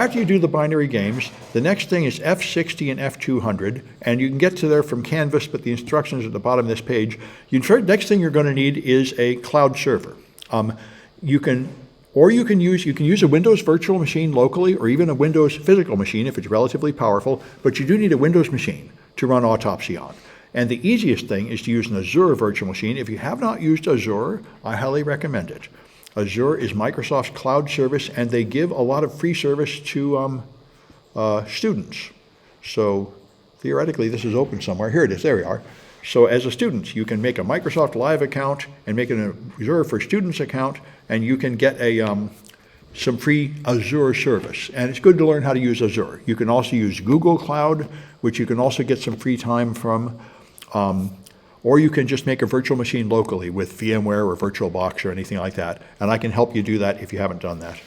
After you do the binary games, the next thing is F60 and F200, and you can get to there from Canvas, but the instructions are at the bottom of this page. Next thing you're going to need is a cloud server. You can use a Windows virtual machine locally, or even a Windows physical machine if it's relatively powerful, but you do need a Windows machine to run Autopsy on. And the easiest thing is to use an Azure virtual machine. If you have not used Azure, I highly recommend it. Azure is Microsoft's cloud service, and they give a lot of free service to students. So theoretically, this is open somewhere. Here it is, there we are. So as a student, you can make a Microsoft Live account and make an Azure for Students account, and you can get some free Azure service. And it's good to learn how to use Azure. You can also use Google Cloud, which you can also get some free time from. Or you can just make a virtual machine locally with VMware or VirtualBox or anything like that. And I can help you do that if you haven't done that.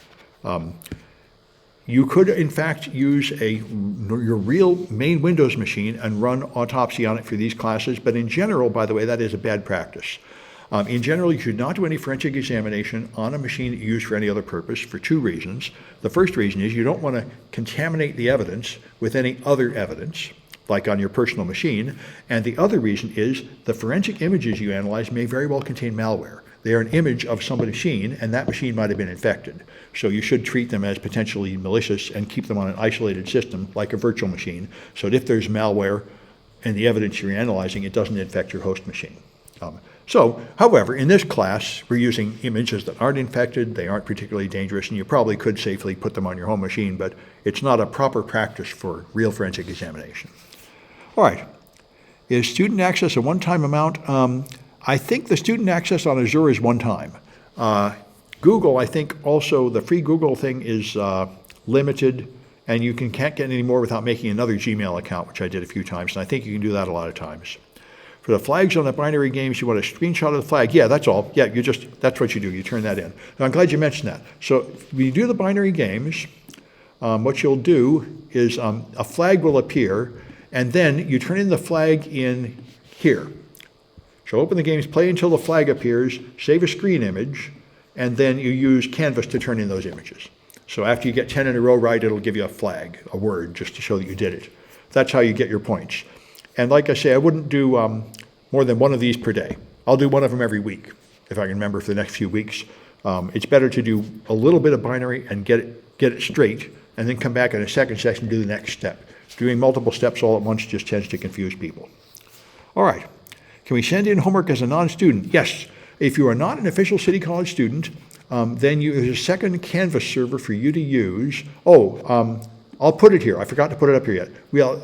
You could, in fact, use your real main Windows machine and run Autopsy on it for these classes. But in general, by the way, that is a bad practice. In general, you should not do any forensic examination on a machine that you use for any other purpose for two reasons. The first reason is you don't want to contaminate the evidence with any other evidence, like on your personal machine. And the other reason is the forensic images you analyze may very well contain malware. They are an image of some machine, and that machine might have been infected. So you should treat them as potentially malicious and keep them on an isolated system like a virtual machine, so that if there's malware in the evidence you're analyzing, it doesn't infect your host machine. However, in this class, we're using images that aren't infected, they aren't particularly dangerous, and you probably could safely put them on your home machine, but it's not a proper practice for real forensic examination. All right, is student access a one-time amount? I think the student access on Azure is one time. Google, I think also the free Google thing is limited, and you can't get any more without making another Gmail account, which I did a few times, and I think you can do that a lot of times. For the flags on the binary games, you want a screenshot of the flag. Yeah, that's all. Yeah, that's what you do. You turn that in. Now, I'm glad you mentioned that. So when you do the binary games, what you'll do is a flag will appear, and then you turn in the flag in here. So open the games, play until the flag appears, save a screen image, and then you use Canvas to turn in those images. So after you get 10 in a row right, it'll give you a flag, a word, just to show that you did it. That's how you get your points. And like I say, I wouldn't do more than one of these per day. I'll do one of them every week, if I can remember for the next few weeks. It's better to do a little bit of binary and get it straight, and then come back in a second session and do the next step. Doing multiple steps all at once just tends to confuse people. All right, can we send in homework as a non-student? Yes, if you are not an official City College student, then there's a second Canvas server for you to use. I'll put it here. I forgot to put it up here yet.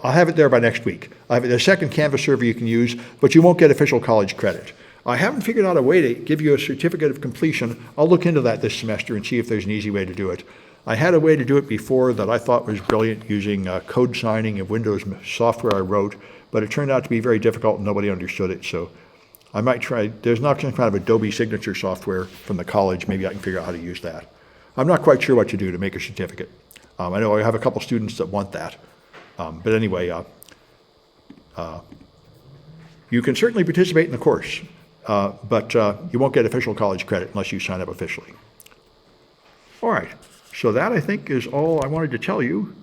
I'll have it there by next week. I have a second Canvas server you can use, but you won't get official college credit. I haven't figured out a way to give you a certificate of completion. I'll look into that this semester and see if there's an easy way to do it. I had a way to do it before that I thought was brilliant, using code signing of Windows software I wrote, but it turned out to be very difficult and nobody understood it. So I might try. There's not some kind of Adobe signature software from the college. Maybe I can figure out how to use that. I'm not quite sure what to do to make a certificate. I know I have a couple students that want that. But anyway, you can certainly participate in the course, but you won't get official college credit unless you sign up officially. All right, so that I think is all I wanted to tell you.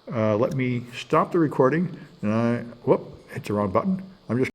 Let me stop the recording. And hit the wrong button. I'm just